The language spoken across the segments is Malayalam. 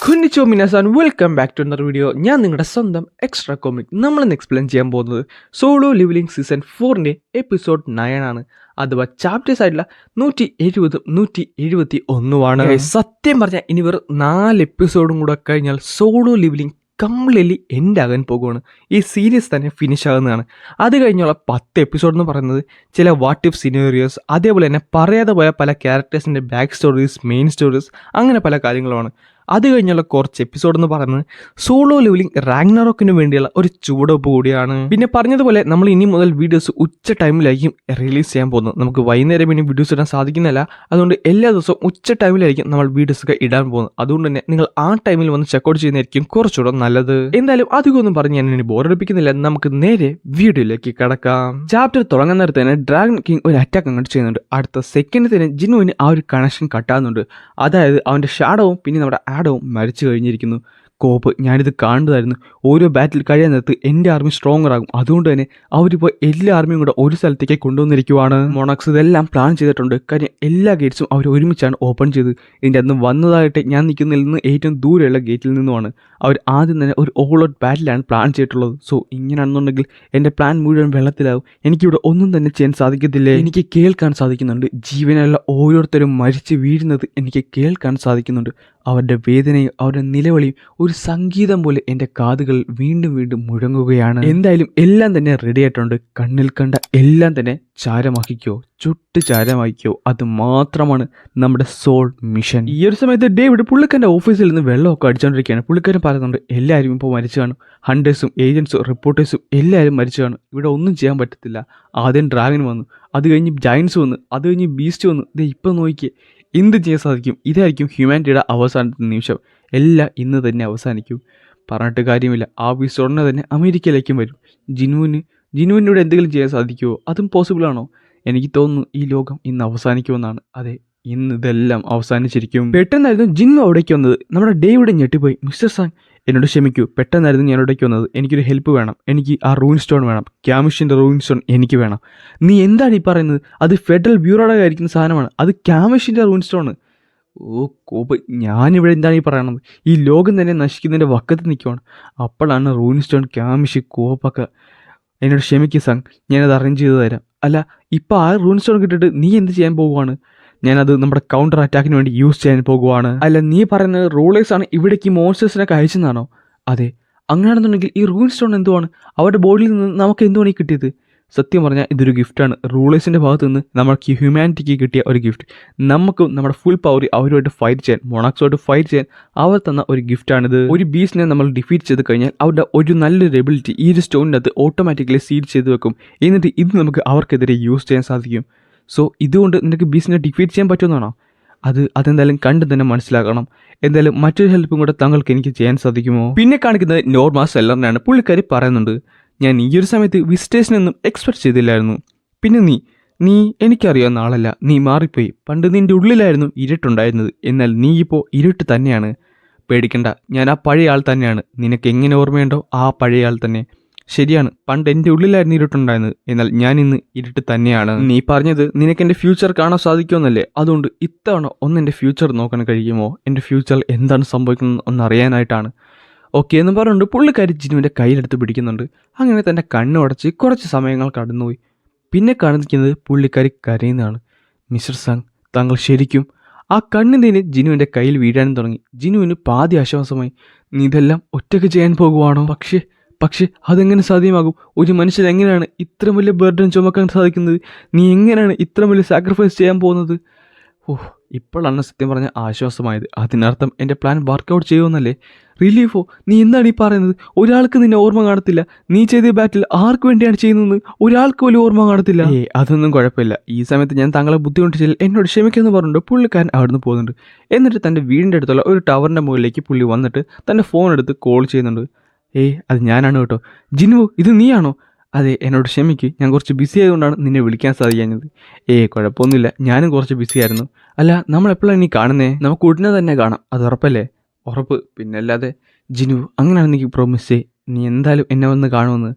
കുന്നിച്ചോ മിനാസാൻ welcome back to another video. ഞാൻ നിങ്ങളുടെ സ്വന്തം എക്സ്ട്രാ കോമിക്. നമ്മളിന്ന് എക്സ്പ്ലെയിൻ ചെയ്യാൻ പോകുന്നത് സോളോ ലിവിലിംഗ് സീസൺ 4 എപ്പിസോഡ് 9 ആണ്. അഥവാ ചാപ്റ്റേഴ്സ് ആയിട്ടുള്ള 170 171. സത്യം പറഞ്ഞാൽ ഇനി വെറും 4 എപ്പിസോഡും കൂടെ കഴിഞ്ഞാൽ സോളോ ലിവിലിംഗ് കംപ്ലീറ്റ്ലി എൻഡ് ആകാൻ പോകുകയാണ്. ഈ സീരീസ് തന്നെ ഫിനിഷ് ആകുന്നതാണ്. അത് കഴിഞ്ഞുള്ള 10 എപ്പിസോഡ് എന്ന് പറയുന്നത് ചില വാട്ട് ഇഫ് സിനേറിയോസ്, അതേപോലെ തന്നെ പറയാതെ പോയ പല ക്യാരക്ടേഴ്സിൻ്റെ ബാക്ക് സ്റ്റോറീസ്, മെയിൻ സ്റ്റോറീസ്, അങ്ങനെ പല കാര്യങ്ങളുമാണ്. അത് കഴിഞ്ഞുള്ള കുറച്ച് എപ്പിസോഡ് എന്ന് പറയുന്നത് സോളോ ലെവലിംഗ് റാഗ്നറോക്കിന് വേണ്ടിയുള്ള ഒരു ചുവടുവെപ്പ് കൂടിയാണ്. പിന്നെ പറഞ്ഞതുപോലെ നമ്മൾ ഇനി മുതൽ വീഡിയോസ് ഉച്ച ടൈമിലായിരിക്കും റിലീസ് ചെയ്യാൻ പോകുന്നത്. നമുക്ക് വൈകുന്നേരം ഇനി വീഡിയോസ് ഇടാൻ സാധിക്കുന്നില്ല. അതുകൊണ്ട് എല്ലാ ദിവസവും ഉച്ച ടൈമിലായിരിക്കും നമ്മൾ വീഡിയോസൊക്കെ ഇടാൻ പോകുന്നത്. അതുകൊണ്ട് തന്നെ നിങ്ങൾ ആ ടൈമിൽ വന്ന് ചെക്കൗട്ട് ചെയ്യുന്നതായിരിക്കും കുറച്ചുകൂടെ നല്ലത്. എന്തായാലും അധികമൊന്നും പറഞ്ഞ് ഞാൻ ഇനി ബോറടിപ്പിക്കുന്നില്ല. നമുക്ക് നേരെ വീഡിയോയിലേക്ക് കടക്കാം. ചാപ്റ്റർ തുടങ്ങുന്ന നേരത്തെ തന്നെ ഡ്രാഗൺ കിങ് ഒരു അറ്റാക്ക് അങ്ങോട്ട് ചെയ്യുന്നുണ്ട്. അടുത്ത സെക്കൻഡിൽ തന്നെ ജിനുവിന് ആ ഒരു കണക്ഷൻ കട്ടാകുന്നുണ്ട്. അതായത് അവൻ്റെ ഷാഡോവും പിന്നെ നമ്മുടെ ആഡവും മരിച്ചു കഴിഞ്ഞിരിക്കുന്നു. കോപ്പ്, ഞാനിത് കാണുന്നതായിരുന്നു. ഓരോ ബാറ്റിൽ കഴിയാൻ നേരത്ത് എൻ്റെ ആർമി സ്ട്രോങ്ങർ ആകും. അതുകൊണ്ട് തന്നെ അവരിപ്പോൾ എല്ലാ ആർമിയും കൂടെ ഒരു സ്ഥലത്തേക്ക് കൊണ്ടുവന്നിരിക്കുവാണ്. മൊണാക്സ് ഇതെല്ലാം പ്ലാൻ ചെയ്തിട്ടുണ്ട്. കാര്യം എല്ലാ ഗേറ്റ്സും അവർ ഒരുമിച്ചാണ് ഓപ്പൺ ചെയ്ത്. ഇതിൻ്റെ അന്ന് വന്നതായിട്ട് ഞാൻ നിൽക്കുന്നതിൽ നിന്ന് ഏറ്റവും ദൂരെയുള്ള ഗേറ്റിൽ നിന്നുമാണ്. അവർ ആദ്യം തന്നെ ഒരു ഓൾ ഔട്ട് ബാറ്റിലാണ് പ്ലാൻ ചെയ്തിട്ടുള്ളത്. സോ ഇങ്ങനെയാണെന്നുണ്ടെങ്കിൽ എൻ്റെ പ്ലാൻ മുഴുവൻ വെള്ളത്തിലാവും. എനിക്കിവിടെ ഒന്നും തന്നെ ചെയ്യാൻ സാധിക്കത്തില്ലേ. എനിക്ക് കേൾക്കാൻ സാധിക്കുന്നുണ്ട്. ജീവനുള്ള ഓരോരുത്തരും മരിച്ച് വീഴുന്നത് എനിക്ക് കേൾക്കാൻ സാധിക്കുന്നുണ്ട്. അവരുടെ വേദനയും അവരുടെ നിലവിളിയും ഒരു സംഗീതം പോലെ എൻ്റെ കാതുകളിൽ വീണ്ടും വീണ്ടും മുഴങ്ങുകയാണ്. എന്തായാലും എല്ലാം തന്നെ റെഡി ആയിട്ടുണ്ട്. കണ്ണിൽ കണ്ട എല്ലാം തന്നെ ചാരമാക്കിക്കോ, ചുട്ട് ചാരമാക്കിക്കോ. അത് മാത്രമാണ് നമ്മുടെ സോൾ മിഷൻ. ഈ ഒരു സമയത്ത് ഡേവിഡ് പുള്ളിക്കാരൻ്റെ ഓഫീസിൽ നിന്ന് വെള്ളമൊക്കെ അടിച്ചുകൊണ്ടിരിക്കുകയാണ്. പുള്ളിക്കാരൻ പറയുന്നുണ്ട് എല്ലാവരും ഇപ്പോൾ മരിച്ചു കാണും. ഹണ്ടേഴ്സും ഏജൻസും റിപ്പോർട്ടേഴ്സും എല്ലാവരും മരിച്ചു കാണും. ഇവിടെ ഒന്നും ചെയ്യാൻ പറ്റത്തില്ല. ആദ്യം ഡ്രാഗൺ വന്നു, അത് കഴിഞ്ഞ് ജയൻസ് വന്നു, അത് കഴിഞ്ഞ് ബീസ്റ്റ് വന്നു. ഇത് ഇപ്പം നോക്കിയേ, എന്ത് ചെയ്യാൻ സാധിക്കും? ഇതായിരിക്കും ഹ്യൂമാനിറ്റിയുടെ അവസാനത്തെ നിമിഷം. എല്ലാം ഇന്ന് തന്നെ അവസാനിക്കും. പറഞ്ഞിട്ട് കാര്യമില്ല. ആ ബീസ്റ്റ് ഉടനെ തന്നെ അമേരിക്കയിലേക്കും വരും. ജിനുവിനൂടെ എന്തെങ്കിലും ചെയ്യാൻ സാധിക്കുമോ? അതും പോസിബിൾ ആണോ? എനിക്ക് തോന്നുന്നു ഈ ലോകം ഇന്ന് അവസാനിക്കുമെന്നാണ്. അതെ, ഇന്ന് ഇതെല്ലാം അവസാനിച്ചിരിക്കും. പെട്ടെന്നായിരുന്നു ജിന്നു അവിടേക്ക് വന്നത്. നമ്മുടെ ഡേവിഡ് ഞെട്ടിപ്പോയി. മിസ്റ്റർ സാങ്, എന്നോട് ക്ഷമിക്കൂ. പെട്ടെന്നായിരുന്നു ഞാൻ അവിടേക്ക് വന്നത്. എനിക്കൊരു ഹെൽപ്പ് വേണം. എനിക്ക് ആ റൂയിൻ സ്റ്റോൺ വേണം. ക്യാമിഷിൻ്റെ റൂയിൻ സ്റ്റോൺ എനിക്ക് വേണം. നീ എന്താണ് ഈ പറയുന്നത്? അത് ഫെഡറൽ ബ്യൂറോയുടെ ആയിരിക്കുന്ന സാധനമാണ്. അത് ക്യാമിഷിൻ്റെ റൂയിൻ സ്റ്റോൺ. ഓ കോപ്പ്, ഞാനിവിടെ എന്താണ് ഈ പറയണത്? ഈ ലോകം തന്നെ നശിക്കുന്നതിൻ്റെ വക്കത്ത് നിൽക്കുവാണ്. അപ്പോഴാണ് റൂയിൻ സ്റ്റോൺ, ക്യാമിഷ്, കോപ്പൊക്കെ. എന്നോട് ക്ഷമിക്കുക സാങ്, ഞാനത് അറേഞ്ച് ചെയ്ത് തരാം. അല്ല, ഇപ്പോൾ ആ റൂയിൻ സ്റ്റോൺ കിട്ടിയിട്ട് നീ എന്ത് ചെയ്യാൻ പോകുവാണ്? ഞാനത് നമ്മുടെ കൗണ്ടർ അറ്റാക്കിന് വേണ്ടി യൂസ് ചെയ്യാൻ പോകുവാണ്. അല്ല, നീ പറയുന്നത് റൂളേഴ്സാണ് ഇവിടേക്ക് മോൺസ്റ്റേഴ്സിനൊക്കെ അയച്ചെന്നാണോ? അതെ, അങ്ങനെയാണെന്നുണ്ടെങ്കിൽ ഈ റൂയിൻ സ്റ്റോൺ എന്തുവാണ്? അവരുടെ ബോഡിയിൽ നിന്ന് നമുക്ക് എന്തുവാണ് ഈ കിട്ടിയത്? സത്യം പറഞ്ഞാൽ ഇതൊരു ഗിഫ്റ്റാണ്. റൂളേഴ്സിൻ്റെ ഭാഗത്തു നിന്ന് നമ്മൾക്ക് ഹ്യൂമാനിറ്റിക്ക് കിട്ടിയ ഒരു ഗിഫ്റ്റ്. നമുക്കും നമ്മുടെ ഫുൾ പവർ അവരുമായിട്ട് ഫൈറ്റ് ചെയ്യാൻ, മൊണാക്സുമായിട്ട് ഫൈറ്റ് ചെയ്യാൻ അവർ തന്ന ഒരു ഗിഫ്റ്റാണിത്. ഒരു ബീസ്റ്റിനെ നമ്മൾ ഡിഫീറ്റ് ചെയ്ത് കഴിഞ്ഞാൽ അവരുടെ ഒരു നല്ലൊരു എബിലിറ്റി ഈ ഒരു സ്റ്റോണിനകത്ത് ഓട്ടോമാറ്റിക്കലി സീഡ് ചെയ്ത് വെക്കും. എന്നിട്ട് ഇത് നമുക്ക് അവർക്കെതിരെ യൂസ് ചെയ്യാൻ സാധിക്കും. സോ ഇതുകൊണ്ട് നിനക്ക് ബീസ്റ്റിനെ ഡിഫീറ്റ് ചെയ്യാൻ പറ്റുമെന്നാണോ? അതെന്തായാലും കണ്ട് തന്നെ മനസ്സിലാക്കണം. എന്തായാലും മറ്റൊരു ഹെൽപ്പും കൂടെ താങ്കൾക്ക് എനിക്ക് ചെയ്യാൻ സാധിക്കുമോ? പിന്നെ കാണിക്കുന്നത് നോർമ സെല്ലറിനാണ്. പുള്ളിക്കാരി പറയുന്നുണ്ട്, ഞാൻ ഈ ഒരു സമയത്ത് വിസിറ്റേഴ്സിനൊന്നും എക്സ്പെക്ട് ചെയ്തില്ലായിരുന്നു. പിന്നെ നീ എനിക്കറിയാവുന്ന ആളല്ല. നീ മാറിപ്പോയി. പണ്ട് നിൻ്റെ ഉള്ളിലായിരുന്നു ഇരുട്ടുണ്ടായിരുന്നത്. എന്നാൽ നീ ഇപ്പോൾ ഇരുട്ട് തന്നെയാണ്. പേടിക്കണ്ട, ഞാൻ ആ പഴയ ആൾ തന്നെയാണ്. നിനക്ക് എങ്ങനെ ഓർമ്മയുണ്ടോ ആ പഴയ ആൾ തന്നെ. ശരിയാണ്, പണ്ട് എൻ്റെ ഉള്ളിലായിരുന്നു ഇരുട്ടുണ്ടായിരുന്നത്. എന്നാൽ ഞാൻ ഇന്ന് ഇരുട്ട് തന്നെയാണ്. നീ പറഞ്ഞത് നിനക്ക് എൻ്റെ ഫ്യൂച്ചർ കാണാൻ സാധിക്കുമെന്നല്ലേ? അതുകൊണ്ട് ഇത്തവണ ഒന്ന് എൻ്റെ ഫ്യൂച്ചർ നോക്കാൻ കഴിയുമോ? എൻ്റെ ഫ്യൂച്ചറിൽ എന്താണ് സംഭവിക്കുന്നത് എന്നറിയാനായിട്ടാണ്. ഓക്കെ എന്ന് പറഞ്ഞുകൊണ്ട് പുള്ളിക്കാരി ജിനുവിൻ്റെ കയ്യിലെടുത്ത് പിടിക്കുന്നുണ്ട്. അങ്ങനെ തൻ്റെ കണ്ണുടച്ച് കുറച്ച് സമയങ്ങൾ കടന്നുപോയി. പിന്നെ കാണിക്കുന്നത് പുള്ളിക്കാരി കരയുന്നതാണ്. മിസ്റ്റർ സാങ്, താങ്കൾ ശരിക്കും? ആ കണ്ണിന് ജിനുവിൻ്റെ കയ്യിൽ വീഴാനും തുടങ്ങി. ജിനുവിന് പാതി ആശ്വാസമായി. നീ ഇതെല്ലാം ഒറ്റയ്ക്ക് ചെയ്യാൻ പോകുവാണോ? പക്ഷേ അതെങ്ങനെ സാധ്യമാകും? ഒരു മനുഷ്യൻ എങ്ങനെയാണ് ഇത്ര വലിയ ബർഡൻ ചുമക്കാൻ സാധിക്കുന്നത്? നീ എങ്ങനെയാണ് ഇത്ര വലിയ സാക്രിഫൈസ് ചെയ്യാൻ പോകുന്നത്? ഓഹ്, ഇപ്പോഴാണ് സത്യം പറഞ്ഞ ആശ്വാസമായത്. അതിനർത്ഥം എൻ്റെ പ്ലാൻ വർക്കൗട്ട് ചെയ്യുമെന്നല്ലേ? റിലീഫോ? നീ എന്താണ് ഈ പറയുന്നത്? ഒരാൾക്ക് നിന്നെ ഓർമ്മ കാണത്തില്ല. നീ ചെയ്ത ബാറ്റിൽ ആർക്ക് വേണ്ടിയാണ് ചെയ്യുന്നത്? ഒരാൾക്ക് പോലും ഓർമ്മ കാണത്തില്ല. അതൊന്നും കുഴപ്പമില്ല. ഈ സമയത്ത് ഞാൻ താങ്കളെ ബുദ്ധിമുട്ടിച്ചില്ല. എന്നോട് ക്ഷമിക്കുമെന്ന് പറഞ്ഞിട്ട് പുള്ളിക്കാരൻ അവിടുന്ന് പോകുന്നുണ്ട്. എന്നിട്ട് തൻ്റെ വീടിൻ്റെ അടുത്തുള്ള ഒരു ടവറിൻ്റെ മുകളിലേക്ക് പുള്ളി വന്നിട്ട് തൻ്റെ ഫോൺ എടുത്ത് കോൾ ചെയ്യുന്നുണ്ട്. അത് ഞാനാണ് കേട്ടോ. ജിനു, ഇത് നീയാണോ? അതെ, എന്നോട് ക്ഷമിക്ക്. ഞാൻ കുറച്ച് ബിസി ആയതുകൊണ്ടാണ് നിന്നെ വിളിക്കാൻ സാധിക്കാഞ്ഞത്. കുഴപ്പമൊന്നുമില്ല, ഞാനും കുറച്ച് ബിസി ആയിരുന്നു. അല്ല, നമ്മൾ എപ്പോഴാണ് നീ കാണുന്നേ? നമുക്ക് ഉടനെ തന്നെ കാണാം. അത് ഉറപ്പല്ലേ? ഉറപ്പ്, പിന്നല്ലാതെ. ജിനു, അങ്ങനെയാണ് എനിക്ക് പ്രോമിസ് ചെയ്യ്. നീ എന്തായാലും എന്നെ വന്ന് കാണുമെന്ന്.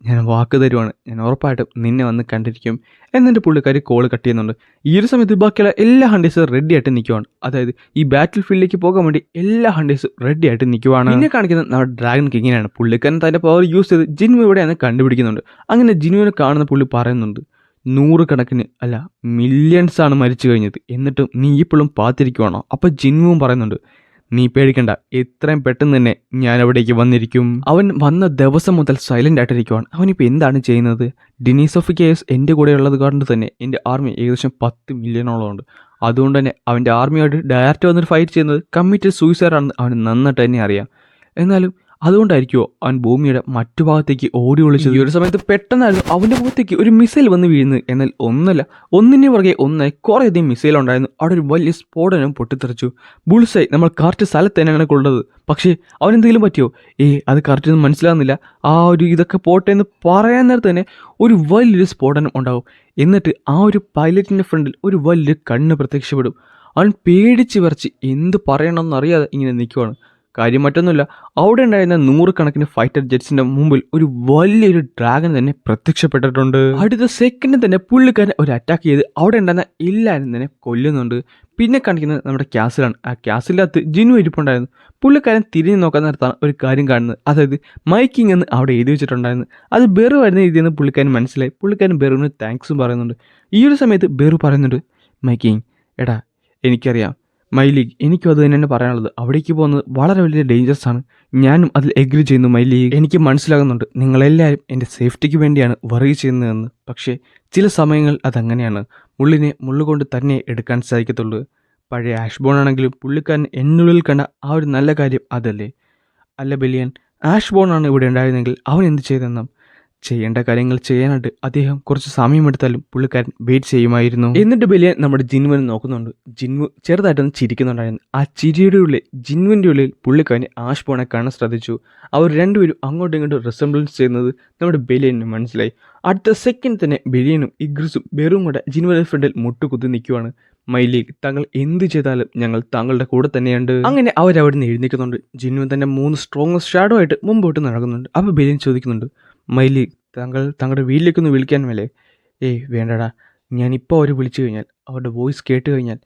ഞാൻ വാക്ക് തരുവാണ്, ഞാൻ ഉറപ്പായിട്ടും നിന്നെ വന്ന് കണ്ടിരിക്കും എന്നിട്ട് പുള്ളിക്കാരി കോള് കട്ട് ചെയ്യുന്നുണ്ട്. ഈ ഒരു സമയത്ത് ബാക്കിയുള്ള എല്ലാ ഹണ്ടേഴ്സും റെഡി ആയിട്ട് നിൽക്കുവാണ്. അതായത് ഈ ബാറ്റിൽ ഫീൽഡിലേക്ക് പോകാൻ വേണ്ടി എല്ലാ ഹണ്ടേഴ്സും റെഡി ആയിട്ട് നിൽക്കുവാണ്. പിന്നെ കാണിക്കുന്നത് നമ്മുടെ ഡ്രാഗൺ കിങ്ങിനാണ്. പുള്ളിക്കാരൻ തൻ്റെ പവർ യൂസ് ചെയ്ത് ജിൻവു എവിടെയാണ് കണ്ടുപിടിക്കുന്നുണ്ട്. അങ്ങനെ ജിൻവുവിനെ കാണുന്ന പുള്ളി പറയുന്നുണ്ട്, 100 കണക്കിന് അല്ല മില്യൺസ് ആണ് മരിച്ചു കഴിഞ്ഞത്, എന്നിട്ടും നീ ഇപ്പോഴും പാത്തിരിക്കുവാണോ? അപ്പോൾ ജിൻവുവും പറയുന്നുണ്ട്, നീ പേടിക്കണ്ട, എത്രയും പെട്ടെന്ന് തന്നെ ഞാൻ അവിടേക്ക് വന്നിരിക്കും. അവൻ വന്ന ദിവസം മുതൽ സൈലൻ്റ് ആയിട്ടിരിക്കുവാണ്. അവനിപ്പോൾ എന്താണ് ചെയ്യുന്നത്? ഡിനീസ് ഓഫ് കേസ് എൻ്റെ കൂടെ ഉള്ളത് കൊണ്ട് തന്നെ എൻ്റെ ആർമി ഏകദേശം 10 മില്യണോളം ഉണ്ട്. അതുകൊണ്ട് തന്നെ അവൻ്റെ ആർമിയായിട്ട് ഡയറക്റ്റ് വന്നിട്ട് ഫൈറ്റ് ചെയ്യുന്നത് കമ്മിറ്റഡ് സൂയിസൈഡാണെന്ന് അവന് നന്നായിട്ട് തന്നെ അറിയാം. എന്നാലും അതുകൊണ്ടായിരിക്കുമോ അവൻ ഭൂമിയുടെ മറ്റു ഭാഗത്തേക്ക് ഓടി ഒളിച്ചത്? ഈ ഒരു സമയത്ത് പെട്ടെന്നായിരുന്നു അവൻ്റെ മുഖത്തേക്ക് ഒരു മിസൈൽ വന്ന് വീഴുന്നത്. എന്നാൽ ഒന്നിന് പുറകെ ഒന്നായി കുറേയധികം മിസൈൽ ഉണ്ടായിരുന്നു. അവിടെ ഒരു വലിയ സ്ഫോടനം പൊട്ടിത്തെറിച്ചു. ബുൾസൈ നമ്മൾ കറക്റ്റ് സ്ഥലത്ത് തന്നെയാണ് കൊണ്ടത്. പക്ഷേ അവനെന്തെങ്കിലും പറ്റിയോ? അത് കറക്റ്റ് ഒന്നും മനസ്സിലാകുന്നില്ല. ആ ഒരു ഇതൊക്കെ പോട്ടെ എന്ന് പറയാൻ നേരത്ത് തന്നെ ഒരു വലിയൊരു സ്ഫോടനം ഉണ്ടാവും. എന്നിട്ട് ആ ഒരു പൈലറ്റിൻ്റെ ഫ്രണ്ടിൽ ഒരു വലിയൊരു കണ്ണ് പ്രത്യക്ഷപ്പെടും. അവൻ പേടിച്ച് വിറച്ച് എന്ത് പറയണമെന്നറിയാതെ ഇങ്ങനെ നിൽക്കുവാണ്. കാര്യം മറ്റൊന്നുമില്ല, അവിടെ ഉണ്ടായിരുന്ന 100 കണക്കിന് ഫൈറ്റർ ജെറ്റ്സിന്റെ മുമ്പിൽ ഒരു വലിയൊരു ഡ്രാഗൺ തന്നെ പ്രത്യക്ഷപ്പെട്ടിട്ടുണ്ട്. അടുത്ത സെക്കൻഡിൽ തന്നെ പുള്ളിക്കാരൻ ഒരു അറ്റാക്ക് ചെയ്ത് അവിടെ ഉണ്ടായിരുന്ന എല്ലാവരും തന്നെ കൊല്ലുന്നുണ്ട്. പിന്നെ കാണിക്കുന്നത് നമ്മുടെ ക്യാസിലാണ്. ആ ക്യാസിലകത്ത് ജിൻവു ഇരിപ്പുണ്ടായിരുന്നു. പുള്ളിക്കാരൻ തിരിഞ്ഞു നോക്കാൻ നേരത്താണ് ഒരു കാര്യം കാണുന്നത്. അതായത് മൈക്കിംഗ് എന്ന് അവിടെ എഴുതി വെച്ചിട്ടുണ്ടായിരുന്നു. അത് ബെറു വരുന്ന രീതിയെന്ന് പുള്ളിക്കാരൻ മനസ്സിലായി. പുള്ളിക്കാരൻ ബെറുവിന് താങ്ക്സും പറയുന്നുണ്ട്. ഈ ഒരു സമയത്ത് ബെറു പറയുന്നുണ്ട്, മൈക്കിംഗ് എടാ എനിക്കറിയാം മൈലീഗ്, എനിക്കും അത് തന്നെ പറയാനുള്ളത്. അവിടേക്ക് പോകുന്നത് വളരെ വലിയ ഡേഞ്ചറസ് ആണ്. ഞാനും അതിൽ എഗ്രി ചെയ്യുന്നു മൈലീഗ്. എനിക്ക് മനസ്സിലാകുന്നുണ്ട് നിങ്ങളെല്ലാവരും എൻ്റെ സേഫ്റ്റിക്ക് വേണ്ടിയാണ് വറി ചെയ്യുന്നതെന്ന്. പക്ഷേ ചില സമയങ്ങൾ അതങ്ങനെയാണ്. മുള്ളിനെ മുള്ളുകൊണ്ട് തന്നെ എടുക്കാൻ സാധിക്കത്തുള്ളൂ. പഴയ ആഷ്ബോൺ ആണെങ്കിലും പുള്ളിക്കാരൻ എന്നുള്ളിൽ കണ്ട ആ ഒരു നല്ല കാര്യം അതല്ലേ? അല്ല ബെലിയൻ, ആഷ്ബോൺ ആണ് ഇവിടെ ഉണ്ടായിരുന്നെങ്കിൽ അവൻ എന്ത് ചെയ്തെന്നും ചെയ്യേണ്ട കാര്യങ്ങൾ ചെയ്യാനായിട്ട് അദ്ദേഹം കുറച്ച് സമയമെടുത്താലും പുള്ളിക്കാരൻ വെയിറ്റ് ചെയ്യുമായിരുന്നു. എന്നിട്ട് ബെലിയൻ നമ്മുടെ ജിൻവുവിനെ നോക്കുന്നുണ്ട്. ജിൻവു ചെറുതായിട്ടൊന്ന് ചിരിക്കുന്നുണ്ടായിരുന്നു. ആ ചിരിയുടെ ഉള്ളിൽ ജിൻവുവിൻ്റെ ഉള്ളിൽ പുള്ളിക്കാരൻ ആഷ്ബോണെ കാണാൻ ശ്രദ്ധിച്ചു. അവർ രണ്ടുപേരും അങ്ങോട്ടും ഇങ്ങോട്ടും റിസംബ്ലൻസ് ചെയ്യുന്നത് നമ്മുടെ ബെലിയന് മനസ്സിലായി. അടുത്ത സെക്കൻഡ് തന്നെ ബെലിയനും ഇഗ്രിസും ബെറും കൂടെ ജിൻവുവിൻ്റെ ഫ്രണ്ടിൽ മുട്ടുകുത്തി നിൽക്കുവാണ്. മൈലീഗ്, താങ്കൾ എന്ത് ചെയ്താലും ഞങ്ങൾ താങ്കളുടെ കൂടെ തന്നെയുണ്ട്. അങ്ങനെ അവരവിടെ നിന്ന് എഴുന്നേൽക്കുന്നുണ്ട്. ജിൻവു തന്നെ 3 സ്ട്രോങ്ങസ്റ്റ് ഷാഡോ ആയിട്ട് മുമ്പോട്ട് നടക്കുന്നുണ്ട്. അപ്പോൾ ബെലിയൻ ചോദിക്കുന്നുണ്ട്, മൈലീഗ് താങ്കളുടെ വീട്ടിലേക്കൊന്ന് വിളിക്കാൻ മേലേ? വേണ്ടടാ, ഞാനിപ്പോൾ അവർ വിളിച്ചു കഴിഞ്ഞാൽ അവരുടെ വോയിസ് കേട്ട് കഴിഞ്ഞാൽ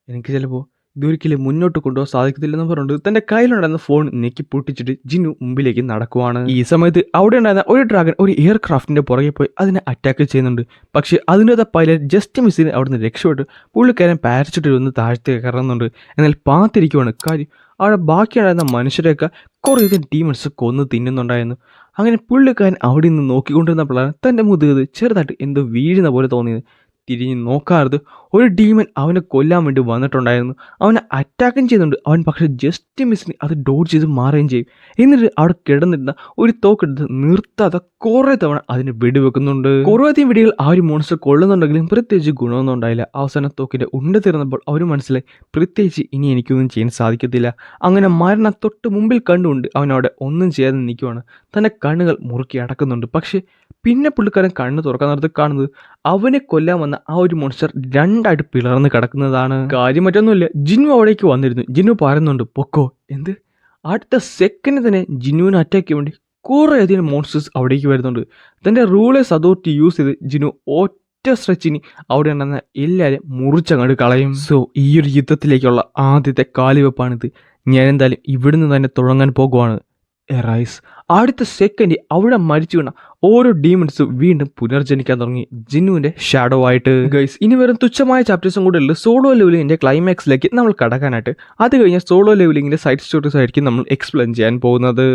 എനിക്ക് ചിലപ്പോൾ ഇതൊരിക്കലും മുന്നോട്ട് കൊണ്ടുപോകാൻ സാധിക്കത്തില്ലെന്ന് പറഞ്ഞുകൊണ്ട് തൻ്റെ കയ്യിലുണ്ടായിരുന്ന ഫോൺ നെക്കി പൊട്ടിച്ചിട്ട് ജിന്നു മുമ്പിലേക്ക് നടക്കുവാണ്. ഈ സമയത്ത് അവിടെ ഉണ്ടായിരുന്ന ഒരു ഡ്രാഗൺ ഒരു എയർക്രാഫ്റ്റിൻ്റെ പുറകെ പോയി അതിനെ അറ്റാക്ക് ചെയ്യുന്നുണ്ട്. പക്ഷേ അതിൻ്റെ പൈലറ്റ് ജസ്റ്റ് മിസ്സിന് അവിടെ നിന്ന് രക്ഷപ്പെട്ട് പുള്ളിക്കാരൻ പാരച്യൂട്ടിൽ ഒന്ന് താഴ്ത്തേക്ക് കയറുന്നുണ്ട്. എന്നാൽ പാത്തിരിക്കുവാണ്. കാര്യം അവിടെ ബാക്കിയുണ്ടായിരുന്ന മനുഷ്യരെയൊക്കെ കുറേയധികം ഡീമൺസ് കൊന്ന് തിന്നുന്നുണ്ടായിരുന്നു. അങ്ങനെ പുള്ളിക്കാരൻ അവിടെ നിന്ന് നോക്കിക്കൊണ്ടിരുന്നപ്പോഴാണ് തൻ്റെ മുതുകത് ചെറുതായിട്ട് എന്തോ വീഴുന്ന പോലെ തോന്നിയത്. തിരിഞ്ഞ് നോക്കാറുത് ഒരു ഡീമൻ അവനെ കൊല്ലാൻ വേണ്ടി വന്നിട്ടുണ്ടായിരുന്നു. അവനെ അറ്റാക്കും ചെയ്യുന്നുണ്ട്. അവൻ പക്ഷേ ജസ്റ്റ് മിസ്സിന് അത് ഡോഡ്ജ് ചെയ്ത് മാറുകയും ചെയ്യും. എന്നിട്ട് അവിടെ കിടന്നിരുന്ന ഒരു തോക്കെടുത്ത് നിർത്താതെ കുറേ തവണ അതിന് വെടിവെക്കുന്നുണ്ട്. കുറേയധികം വെടികൾ ആ ഒരു മോൺസ്റ്റർ കൊള്ളുന്നുണ്ടെങ്കിലും പ്രത്യേകിച്ച് ഗുണമൊന്നും ഉണ്ടായില്ല. അവസാനം തോക്കിൻ്റെ ഉണ്ട തീർന്നപ്പോൾ അവർ മനസ്സിലായി പ്രത്യേകിച്ച് ഇനി എനിക്കൊന്നും ചെയ്യാൻ സാധിക്കത്തില്ല. അങ്ങനെ മരണം തൊട്ട് മുമ്പിൽ കണ്ടുകൊണ്ട് അവൻ അവിടെ ഒന്നും ചെയ്യാതെ നിൽക്കുവാണ്. തൻ്റെ കണ്ണുകൾ മുറുക്കി അടക്കുന്നുണ്ട്. പക്ഷേ പിന്നെ പുള്ളിക്കാരൻ കണ്ണ് തുറക്കാൻ നേരത്ത് കാണുന്നത് അവനെ കൊല്ലാൻ വന്ന ആ ഒരു മോൺസ്റ്റർ രണ്ടായിട്ട് പിളർന്ന് കിടക്കുന്നതാണ്. കാര്യം മറ്റൊന്നുമില്ല, ജിന്നു അവിടേക്ക് വന്നിരുന്നു. ജിന്നു പറയുന്നുണ്ട് പൊക്കോ. എന്ത്? അടുത്ത സെക്കൻഡ് തന്നെ ജിന്നുവിനെ അറ്റാക്ക് ചെയ്യാൻ വേണ്ടി കുറേയധികം മോൺസ്റ്റേഴ്സ് അവിടേക്ക് വരുന്നുണ്ട്. തൻ്റെ റൂളേഴ്സ് അതോറിറ്റി യൂസ് ചെയ്ത് ജിന്നു ഒറ്റ സ്ട്രെച്ചിന് അവിടെ ഉണ്ടെന്ന എല്ലാവരെയും മുറിച്ചങ്ങോട്ട് കളയും. സോ ഈ ഒരു യുദ്ധത്തിലേക്കുള്ള ആദ്യത്തെ കാലിവെപ്പാണിത്. ഞാൻ എന്തായാലും ഇവിടുന്ന് തന്നെ തുടങ്ങാൻ പോകുവാണ്. റൈസ്. അടുത്ത സെക്കൻഡ് അവിടെ മരിച്ചു വീണ ഓരോ ഡീമൺസും വീണ്ടും പുനർജനിക്കാൻ തുടങ്ങി ജിന്നുവിൻ്റെ ഷാഡോ ആയിട്ട്. ഗൈസ്, ഇനി വെറും തുച്ഛമായ ചാപ്റ്റേഴ്സും കൂടെ ഉള്ളത് സോളോ ലെവലിങ്ങിൻ്റെ ക്ലൈമാക്സിലേക്ക് നമ്മൾ കടക്കാനായിട്ട്. അത് കഴിഞ്ഞാൽ സോളോ ലെവലിങ്ങിൻ്റെ സൈഡ് സ്റ്റോറീസ് ആയിരിക്കും നമ്മൾ എക്സ്പ്ലെയിൻ ചെയ്യാൻ പോകുന്നത്.